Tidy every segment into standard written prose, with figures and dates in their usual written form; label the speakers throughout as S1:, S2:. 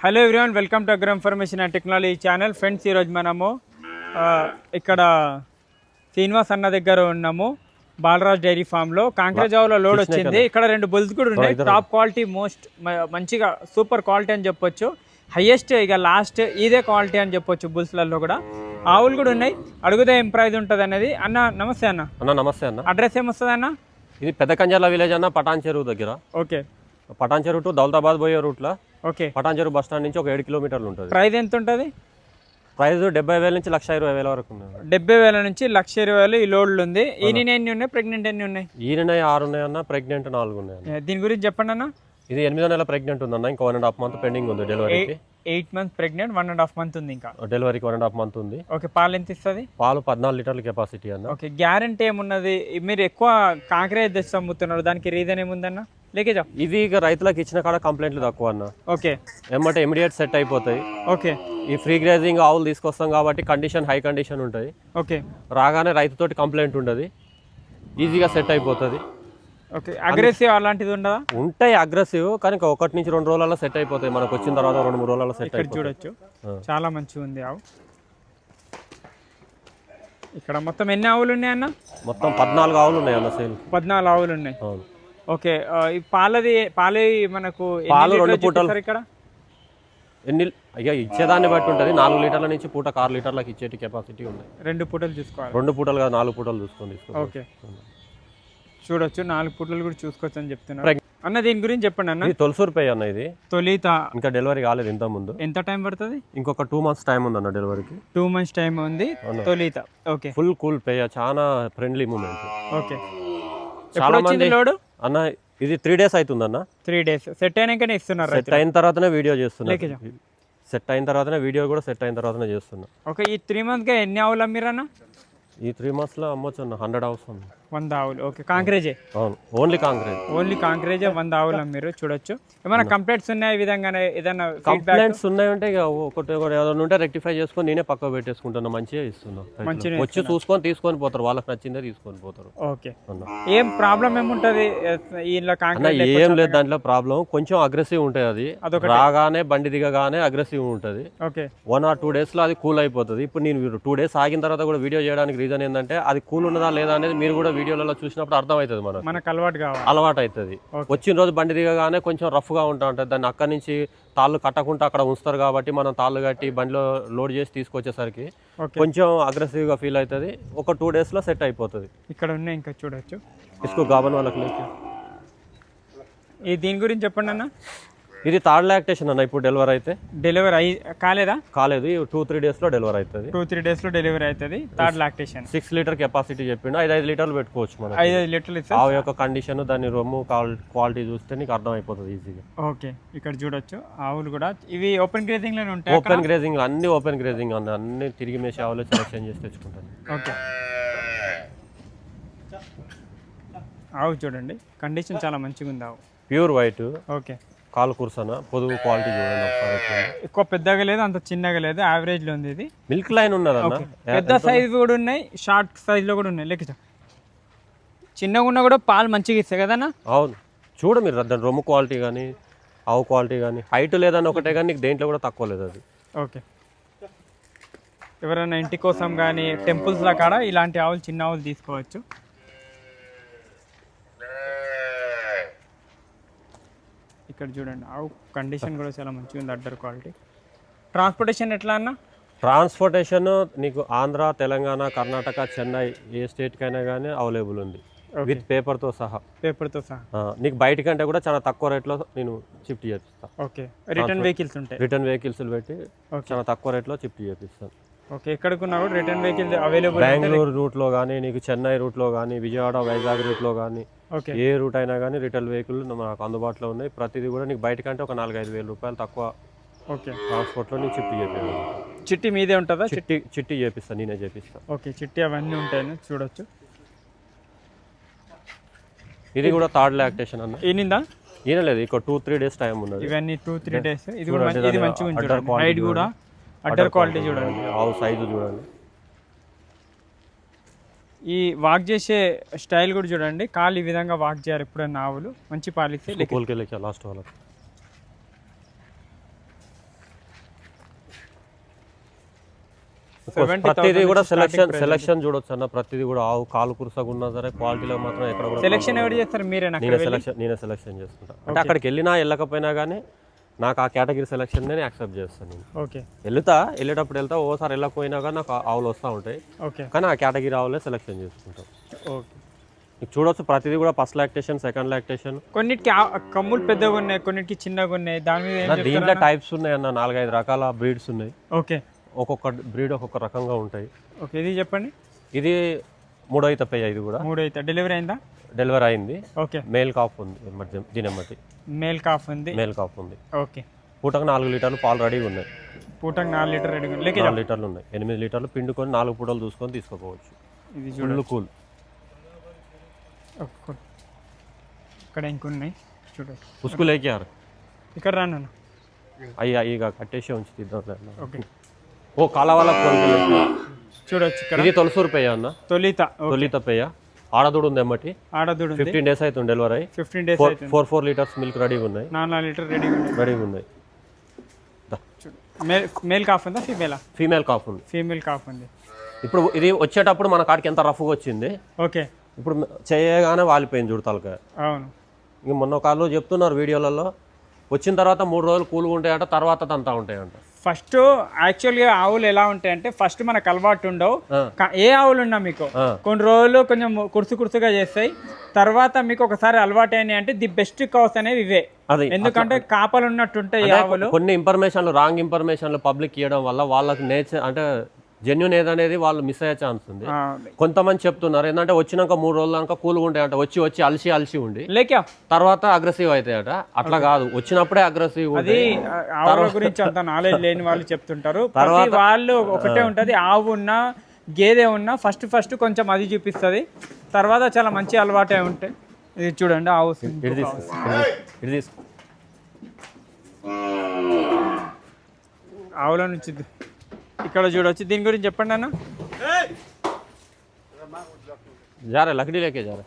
S1: Hello everyone, welcome to agro information and technology channel. Friends, ఈరోజు మనము ఇక్కడ శ్రీనివాస్ అన్న దగ్గర ఉన్నాము. బాలరాజ్ డైరీ ఫామ్లో కాంక్రజావులో లోడ్ వచ్చింది. ఇక్కడ 2 బుల్స్ కూడా ఉన్నాయి. టాప్ క్వాలిటీ, మంచిగా సూపర్ క్వాలిటీ అని చెప్పొచ్చు. హైయెస్ట్ ఇక లాస్ట్ ఇదే క్వాలిటీ అని చెప్పొచ్చు. బుల్స్లలో కూడా ఆవులు కూడా ఉన్నాయి. అడుగుదే ఏం ప్రైజ్ ఉంటుంది అనేది. అన్న నమస్తే అన్న.
S2: నమస్తే అన్న.
S1: అడ్రస్ ఏమొస్తుంది అన్న?
S2: ఇది పెద్ద కంజర్ల విలేజ్ అన్న, పటాన్ చెరువు దగ్గర.
S1: ఓకే,
S2: పటాన్ చెరువు టు దౌలతాబాద్ పోయే రూట్లో.
S1: ఓకే,
S2: పటాన్ చెరువు బస్ స్టాండ్ నుంచి ఒక 7 కిలోమీటర్లు ఉంటుంది.
S1: ప్రైస్ ఎంత ఉంటుంది?
S2: ప్రైస్ 70,000 నుంచి 1,20,000 వరకు ఉంది.
S1: 70,000 నుంచి 1,20,000 ఈ లోడ్లు ఉంది. ఈయన ఎన్ని ఉన్నాయి? ప్రెగ్నెంట్ ఎన్ని ఉన్నాయి?
S2: ఈయన 6 ఉన్నాయి అన్న, ప్రెగ్నెంట్ 4 ఉన్నాయి.
S1: దీని గురించి చెప్పండి అన్న.
S2: ఇది 8వ నెల ప్రెగ్నెంట్ ఉందన్న, ఇంకా 1.5 మంత్ పెండింగ్ ఉంది డెలివరీకి.
S1: 8 మంత్స్ ప్రెగ్నెంట్, 1.5 మంత్ ఉంది ఇంకా
S2: డెలివరీకి 1.5 మంత్ ఉంది.
S1: ఓకే, పాలు ఎంత ఇస్తుంది?
S2: పాలు 14 లీటర్ల కెపాసిటీ అన్న.
S1: ఓకే, గ్యారంటీ ఏమున్నది? మీరు ఎక్కువ కాంక్రీట్ తెచ్చి అమ్ముతున్నారు, దానికి రీజన్ ఏముందన్న? లేకేజా
S2: ఇది ఇక రైతులకు ఇచ్చిన కాడ కంప్లైంట్లు తక్కువ అన్న.
S1: ఓకే,
S2: ఏమంటే ఇమీడియట్ సెట్ అయిపోతాయి.
S1: ఓకే,
S2: ఈ ఫ్రీ గ్రేజింగ్ ఆవులు తీసుకొస్తాం కాబట్టి కండిషన్ హై కండిషన్ ఉంటుంది.
S1: ఓకే,
S2: రాగానే రైతుతోటి కంప్లైంట్ ఉండదు, ఈజీగా సెట్ అయిపోతుంది.
S1: ఓకే, అగ్రెసివ్ అలాంటిది ఉండదా?
S2: ఉంటాయి అగ్రెసివ్, కానీ 1 నుంచి 2 రోజులలో సెట్ అయిపోతాయి. మనకు వచ్చిన తర్వాత 2-3 రోజులలో సెట్ అయిపోతాయి.
S1: చూడొచ్చు, చాలా మంచిగా ఉంది ఆవు. ఇక్కడ మొత్తం ఎన్ని ఆవులు ఉన్నాయి అన్న?
S2: మొత్తం 14 ఆవులు ఉన్నాయి అన్న. సేల్
S1: 14 ఆవులు ఉన్నాయి. ఓకే, ఈ పాలు మనకు
S2: పాలు 2 పూటలు
S1: ఇక్కడ
S2: ఎన్ని అయ్యా ఇచ్చేదాన్ని బట్టి ఉంటుంది. 4 లీటర్ల నుంచి పూట 6 లీటర్లకు ఇచ్చేటి కెపాసిటీ ఉన్నాయి.
S1: 2 పూటలు చూసుకోవాలి.
S2: 2 పూటలు కాదు, 4 పూటలు చూసుకోండి.
S1: ఓకే, చూడొచ్చు, 4 పూటలు కూడా చూసుకోవచ్చు అని చెప్తున్నారు అన్న. దీని గురించి చెప్పండి అన్న.
S2: ఇది తొలసూరు పే అన్న. ఇది
S1: తొలిత,
S2: ఇంకా డెలివరీ కాలేదు. ఇంత ముందు ఎంత
S1: టైం పడుతుంది?
S2: ఇంకొక 2 మంత్స్ టైం ఉంది అన్న డెలివరీకి.
S1: 2 మంత్స్ టైం ఉంది తొలిత. ఓకే,
S2: ఫుల్ కూల్ పే, చాలా ఫ్రెండ్లీ మూమెంట్.
S1: ఓకే, చాలా మంది లోడ్
S2: అన్న. ఇది 3 డేస్ అవుతుంది అన్న.
S1: 3 డేస్ సెట్ అయినాకనే ఇస్తున్నారు.
S2: సెట్ అయిన తర్వాతనే వీడియో చేస్తున్నా. సెట్ అయిన తర్వాతనే వీడియో కూడా సెట్ అయిన తర్వాతనే చేస్తున్నా.
S1: ఓకే, ఈ 3 మంత్స్గా ఎన్ని ఆవులు అమ్మిరన్న?
S2: ఈ 3 మంత్స్లో అమ్మొచ్చు అన్న 100 ఆవులు.
S1: 100 ఆవులు. ఓకే, కాంక్రేజే?
S2: అవును, ఓన్లీ కాంక్రేజే
S1: 100 ఆవులు అమ్మిరు. చూడొచ్చు, ఏమైనా కంప్లైంట్స్ ఉన్నాయి ఈ విధంగానే? ఏదైనా
S2: కంప్లైంట్స్ ఉన్నాయంటే ఇక ఒకటి ఏదైనా ఉంటే రెక్టిఫై చేసుకొని నేనే పక్క పెట్టేసుకుంటున్నా. మంచిగా ఇస్తున్నా. వచ్చి చూసుకొని తీసుకొని పోతారు, వాళ్ళకి నచ్చిందే తీసుకొని పోతారు.
S1: ఓకే, ఏం ప్రాబ్లం ఏముంటది ఇలా?
S2: ఏం లేదు దాంట్లో ప్రాబ్లం. కొంచెం అగ్రెసివ్ ఉంటుంది. అది రాగానే బండి దిగగానే అగ్రెసివ్ ఉంటుంది.
S1: ఓకే,
S2: 1 or 2 days లో అది కూల్ అయిపోతుంది. ఇప్పుడు నేను 2 days ఆగిన తర్వాత కూడా వీడియో చేయడానికి రీజన్ ఏంటంటే అది కూల్ ఉన్నదా లేదా అనేది మీరు కూడా వీడియోలలో చూసినప్పుడు అర్థం అవుతుంది.
S1: మనకు అలవాటు అవుతుంది.
S2: వచ్చిన రోజు బండి దిగగానే కొంచెం రఫ్గా ఉంటా ఉంటుంది. దాన్ని అక్కడి నుంచి తాళ్ళు కట్టకుండా అక్కడ ఉంచుతారు కాబట్టి మనం తాళ్ళు కట్టి బండిలో లోడ్ చేసి తీసుకొచ్చేసరికి కొంచెం అగ్రెసివ్గా ఫీల్ అవుతుంది. ఒక 2 days లో సెట్ అయిపోతుంది.
S1: ఇక్కడ ఉన్నాయి ఇంకా చూడొచ్చు.
S2: ఇసుకో గాబన్ వాళ్ళకి లేక
S1: దీని గురించి చెప్పండి అన్న.
S2: ఇది 3rd లాక్టేషన్ అన్న. ఇప్పుడు డెలివరీ కాలేదు. 2-3 days లో డెలివరీ అవుతుంది.
S1: 2-3 days లో డెలివరీ అవుతుంది. 3rd lactation.
S2: 6 లీటర్ కెపాసిటీ చెప్పిండు. 5 లీటర్లు పెట్టుకోవచ్చు మనం.
S1: 5 లీటర్లు.
S2: ఆవు యొక్క కండిషన్, దాని రొమ్ము క్వాలిటీ చూస్తే నీకు అర్థం అయిపోతుంది ఈజీగా.
S1: ఓకే, ఇక్కడ చూడొచ్చు ఆవులు కూడా. ఇవి ఓపెన్ గ్రేజింగ్ లోనే ఉంటాయి.
S2: ఓపెన్ గ్రేజింగ్, అన్ని ఓపెన్ గ్రేజింగ్ అన్ని తిరిగి మేసి ఆవులు సెలెక్షన్ చేసి తెచ్చుకుంటాను.
S1: ఓకే, ఆవు చూడండి, కండిషన్ చాలా మంచిగా ఉంది ఆవు.
S2: Pure white.
S1: ఓకే,
S2: కాలు కూర్చొన పొదుగు క్వాలిటీ చూడండి ఒకసారి.
S1: ఎక్కువ పెద్దగా లేదు, అంత చిన్నగా లేదు, యావరేజ్ లో ఉంది. ఇది
S2: మిల్క్ లైన్ ఉన్నది అన్న.
S1: పెద్ద సైజు కూడా ఉన్నాయి, షార్ట్ సైజ్ లో కూడా ఉన్నాయి. లెక్క చిన్నగా ఉన్నా కూడా పాలు మంచిగా ఇస్తాయి కదన్నా.
S2: అవును, చూడ మీరు దాని రొమ్ము క్వాలిటీ కానీ ఆవు క్వాలిటీ కానీ. హైట్ లేదని ఒకటే కానీ నీకు దేంట్లో కూడా తక్కువ లేదు అది.
S1: ఓకే, ఎవరైనా ఇంటి కోసం కానీ టెంపుల్స్లో కాడ ఇలాంటి ఆవులు, చిన్న ఆవులు తీసుకోవచ్చు. ఇక్కడ చూడండి, ఆవు కండిషన్ కూడా చాలా మంచిగా ఉంది. Udder quality. ట్రాన్స్పోర్టేషన్ ఎట్లా అన్న?
S2: ట్రాన్స్పోర్టేషన్ నీకు ఆంధ్ర, తెలంగాణ, కర్ణాటక, చెన్నై ఏ స్టేట్కైనా కానీ అవైలబుల్ ఉంది, విత్ పేపర్తో సహా. నీకు బయట కంటే కూడా చాలా తక్కువ రేట్లో నేను షిఫ్ట్ చేపిస్తాను.
S1: ఓకే, రిటర్న్ వెహికల్స్ ఉంటాయి.
S2: రిటర్న్ వెహికల్స్ పెట్టి చాలా తక్కువ రేట్లో షిఫ్ట్ చేపిస్తాను.
S1: ఓకే, ఎక్కడికున్నా కూడా రిటర్న్ వెహికల్ అవైలబుల్.
S2: బెంగళూరు రూట్లో కానీ, నీకు చెన్నై రూట్లో కానీ, విజయవాడ, వైజాగ్ రూట్లో కానీ, ఏ రూట్ అయినా కానీ రిటైల్ వెహికల్ మనకు అందుబాటులో ఉన్నాయి. ప్రతిదీ కూడా నీకు బయట కంటే ఒక 4-5 వేల రూపాయలు తక్కువ.
S1: ఓకే,
S2: ట్రాన్స్పోర్ట్లో నీకు షిఫ్ట్ చేపిస్తాను.
S1: చిట్టి మీదే ఉంటుందా?
S2: చిట్టి చేపిస్తాను, నేనే చేపిస్తాను.
S1: ఓకే, చిట్టి అవన్నీ ఉంటాయని చూడొచ్చు.
S2: ఇది కూడా 3rd లాక్టేషన్ అన్న.
S1: ఈనిందా?
S2: ఈనలేదు, ఇంకో 2-3 days టైం ఉన్నది.
S1: ఇవన్నీ 2-3 days. ఇది కూడా మంచిగా ఉంటుంది. హైట్ కూడా, అడ్డర్ క్వాలిటీ చూడండి,
S2: ఆవు సైజు చూడండి.
S1: ఈ వాక్ చేసే స్టైల్ కూడా చూడండి. కాలు ఈ విధంగా వాక్ చేయాలి ఎప్పుడైనా ఆవులు. మంచి పాలిస్తే
S2: లాస్ట్ వాళ్ళకి ప్రతిదీ కూడా సెలక్షన్ చూడొచ్చు అన్న. ప్రతిదీ కూడా ఆవు కాలు కురుసగా ఉన్నా సరే క్వాలిటీలో మాత్రం ఎక్కడ కూడా
S1: సెలక్షన్ ఎవరు చేస్తారు? మీరేనా?
S2: నేనే సెలక్షన్ చేసుకుంటా. అంటే అక్కడికి వెళ్ళినా వెళ్ళకపోయినా కానీ నాకు ఆ కేటగిరీ సెలక్షన్ నేను యాక్సెప్ట్ చేస్తాను. నేను
S1: ఓకే,
S2: వెళ్ళేటప్పుడు వెళ్తా, ఓసారి వెళ్ళకపోయినా కానీ నాకు ఆవులు వస్తూ ఉంటాయి.
S1: ఓకే, కానీ
S2: ఆ కేటగిరీ ఆవులే సెలక్షన్ చేసుకుంటాం.
S1: ఓకే,
S2: మీకు చూడొచ్చు ప్రతిదీ కూడా ఫస్ట్ లాక్టేషన్, సెకండ్ లాక్టేషన్.
S1: కొన్నిటికి కమ్ములు పెద్దగా ఉన్నాయి, కొన్నిటికి చిన్నగా ఉన్నాయి. దాని మీద
S2: దీంట్లో టైప్స్ ఉన్నాయి అన్న, 4-5 రకాల బ్రీడ్స్ ఉన్నాయి.
S1: ఓకే,
S2: ఒక్కొక్క బ్రీడ్ ఒక్కొక్క రకంగా ఉంటాయి.
S1: ఓకే, ఇది చెప్పండి.
S2: ఇది 3వ ఈత పెయ్య. ఇది కూడా
S1: 3వ ఈత. డెలివరీ అయిందా?
S2: డెలివరీ అయింది.
S1: ఓకే,
S2: మేల్ కాఫ్ ఉంది. దీని బట్టి
S1: మేల్ కాఫ్ ఉంది.
S2: మేల్ కాఫ్ ఉంది.
S1: ఓకే,
S2: పూటకు 4 లీటర్లు పాలు రెడీగా ఉన్నాయి.
S1: పూటకు 4 లీటర్ రెడీగా ఉన్నాయి.
S2: 4 లీటర్లు ఉన్నాయి. 8 లీటర్లు పిండుకొని 4 పూటలు చూసుకొని తీసుకోపోవచ్చు.
S1: ఇది
S2: ఫుల్ కూల్.
S1: ఇక్కడ ఇంకున్నాయి చూడండి.
S2: ఉసుకు లేకారు
S1: ఇక్కడ రాను.
S2: అయ్యా ఇక కట్టేసి ఉంచి తీద్దాం.
S1: ఓకే,
S2: ఓ కాల వాళ్ళ
S1: చూడొచ్చు. ఇక్కడ
S2: ఇది తొలసూరు పెయ్య అన్న.
S1: తొలిత
S2: పెయ్య. ఆడదూడు ఉంది ఎమ్మటి.
S1: ఆడదూడు
S2: 15 days అవుతుంది డెలివరీ అయ్యి.
S1: 15 days అవుతుంది.
S2: 4 లీటర్స్ మిల్క్ రెడీగా ఉన్నాయి.
S1: 4 లీటర్ రెడీగా ఉన్నాయి. మేల్ కాఫ్ ఉందా?
S2: ఫీమేల్ కాఫ్ ఉంది.
S1: ఫీమేల్ కాఫ్ ఉంది.
S2: ఇప్పుడు ఇది వచ్చేటప్పుడు మన కాడికి ఎంత రఫ్గా వచ్చింది.
S1: ఓకే,
S2: ఇప్పుడు చేయగానే వాలిపోయింది చూడతాలక.
S1: అవును,
S2: ఇంక మొన్న కాళ్ళు చెప్తున్నారు వీడియోలలో, వచ్చిన తర్వాత 3 రోజులు కూల్గా ఉంటాయంట, తర్వాత అంతా ఉంటాయంట.
S1: ఫస్ట్ యాక్చువల్గా ఆవులు ఎలా ఉంటాయంటే ఫస్ట్ మనకు అలవాటు ఉండవు. ఏ ఆవులు ఉన్నా మీకు కొన్ని రోజులు కొంచెం కురుసుగా చేస్తాయి. తర్వాత మీకు ఒకసారి అలవాటు అయినాయి అంటే ది బెస్ట్ కౌస్ అనేవి ఇవే. ఎందుకంటే కాపలు ఉన్నట్టుంటాయి ఆవులు.
S2: కొన్ని ఇన్ఫర్మేషన్లు రాంగ్ ఇన్ఫర్మేషన్లు పబ్లిక్ ఇవ్వడం వల్ల వాళ్ళకి నేచర్ అంటే జెన్యున్ ఏదనేది వాళ్ళు మిస్ అయ్యే ఛాన్స్ ఉంది. కొంతమంది చెప్తున్నారు ఏంటంటే వచ్చినాక 3 రోజుల దాకా కూల్గా ఉంటాయంట, వచ్చి అలసి ఉండి లేక తర్వాత అగ్రెసివ్ అవుతాయట. అట్లా కాదు, వచ్చినప్పుడే అగ్రెసివ్.
S1: అది ఆవుల గురించి అంత నాలెడ్జ్ లేని వాళ్ళు చెప్తుంటారు. తర్వాత వాళ్ళు ఒకటే ఉంటది, ఆవు ఉన్నా గేదె ఉన్నా ఫస్ట్ కొంచెం అది చూపిస్తుంది, తర్వాత చాలా మంచి అలవాటే ఉంటాయి. ఇది చూడండి ఆవు. ఆవుల నుంచి ఇక్కడ చూడవచ్చు. దీని గురించి చెప్పండి అన్న.
S2: జారా లకడీ లేకే జారా.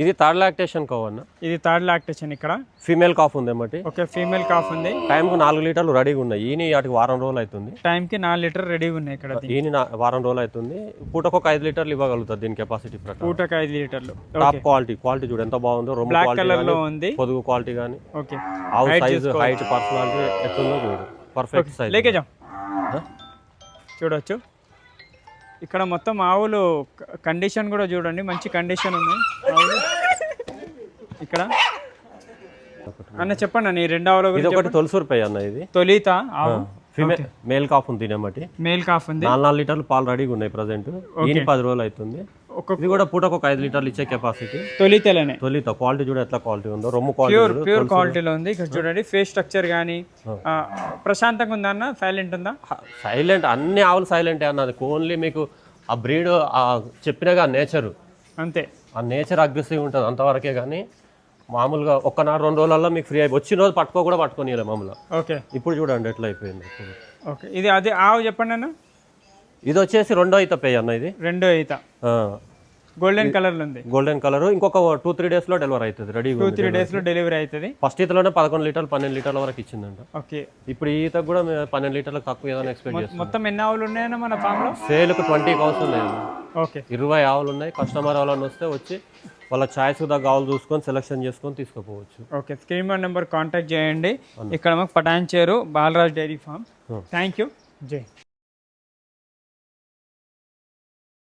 S2: ఇది థర్డ్ లాక్టేషన్ కావు అన్న.
S1: ఇది థర్డ్ లాక్టేషన్. ఇక్కడ
S2: ఫీమేల్ కాఫ్ ఉంది అన్నమాట.
S1: ఓకే, ఫీమేల్ కాఫ్ ఉంది.
S2: టైంకు 4 లీటర్లు రెడీగా ఉన్నాయి. ఈయన వాటికి వారం రోజులు అవుతుంది.
S1: టైంకి 4 లీటర్ రెడీగా ఉన్నాయి. ఇక్కడ
S2: ఈయన వారం రోజులు అవుతుంది. పూటకు ఒక 5 లీటర్లు ఇవ్వగలుగుతుంది దీని కెపాసిటీ ప్రకారం.
S1: పూటకు 5 లీటర్లు.
S2: టాప్ క్వాలిటీ చూడు ఎంత బాగుందో. రొమ్ము
S1: బ్లాక్ కలర్ లో ఉంది.
S2: పొదుగు క్వాలిటీ కానీ,
S1: ఓకే,
S2: ఆవు సైజ్, హైట్, పర్సనాలిటీ ఎట్లుందో చూడు. Perfect size.
S1: లేకేజా చూడొచ్చు. ఇక్కడ మొత్తం ఆవులు కండిషన్ కూడా చూడండి, మంచి కండిషన్ ఉంది ఆవులు. ఇక్కడ అన్న చెప్పండి అన్న, ఈ 2 ఆవుల గురించి.
S2: ఇది ఒకటి తొలసూరు పెయ్య అన్న. ఇది
S1: తొలిత ఆవు.
S2: మేల్ కాఫ్ ఉంది దీనమ్మటి.
S1: మేల్ కాఫ్ ఉంది.
S2: 4 లీటర్లు పాలు రెడీగా ఉన్నాయి ప్రజెంట్. ఈయన 10 రోజులు అవుతుంది. ఇది కూడా పూటకు ఒక 5 లీటర్లు ఇచ్చే కెపాసిటీ. తొలిత క్వాలిటీ చూడ ఎట్లా క్వాలిటీ ఉందో. రొమ్ము క్వాలిటీ
S1: ప్యూర్ క్వాలిటీలో ఉంది. ఇక్కడ చూడండి ఫేస్ స్ట్రక్చర్ కానీ ప్రశాంతంగా ఉందా అన్న? సైలెంట్ ఉందా?
S2: సైలెంట్. అన్ని ఆవులు సైలెంటే అన్నది. ఓన్లీ మీకు ఆ బ్రీడ్ చెప్పినగా నేచరు
S1: అంతే.
S2: ఆ నేచర్ అగ్రెసివ్ ఉంటుంది అంతవరకే. కానీ మామూలుగా 1-2 రోజులలో మీకు ఫ్రీ అయిపోయి వచ్చిన రోజు పట్టుకొని మామూలుగా.
S1: ఓకే,
S2: ఇప్పుడు చూడండి ఎట్లా అయిపోయింది.
S1: ఓకే, ఇది అదే ఆవు చెప్పండి అన్న.
S2: ఇది వచ్చేసి 2వ ఈత పెయ్య అన్న. ఇది
S1: 2వ ఈత. గోల్డెన్ కలర్ ఉంది.
S2: Golden colour. ఇంకొక 2-3 days లో డెలివరీ అవుతుంది. రెడీ
S1: 2-3 days లో డెలివరీ అవుతుంది.
S2: ఫస్ట్ ఈతలోనే 11 లీటర్లు 12 లీటర్ల వరకు ఇచ్చిందంట.
S1: ఓకే,
S2: ఇప్పుడు ఈ ఈతకు కూడా 12 లీటర్లకు తక్కువ ఏదైనా ఎక్స్పెక్ట్ చేస్తాం.
S1: మొత్తం ఎన్ని ఆవులు ఉన్నాయన్న మన ఫామ్ లో?
S2: సేల్కు 20 కావుస్ ఉన్నాయి.
S1: ఓకే,
S2: 20 ఆవులు ఉన్నాయి. కస్టమర్ ఎవరైనా వస్తే వచ్చి వాళ్ళ ఛాయిస్ దగ్గర ఆవులు చూసుకొని సెలెక్షన్ చేసుకొని తీసుకోపోవచ్చు.
S1: ఓకే, స్క్రీన్ మీద నెంబర్ కాంటాక్ట్ చేయండి. ఇక్కడ మాకు Patancheru Balraj dairy farm. Thank you. జై.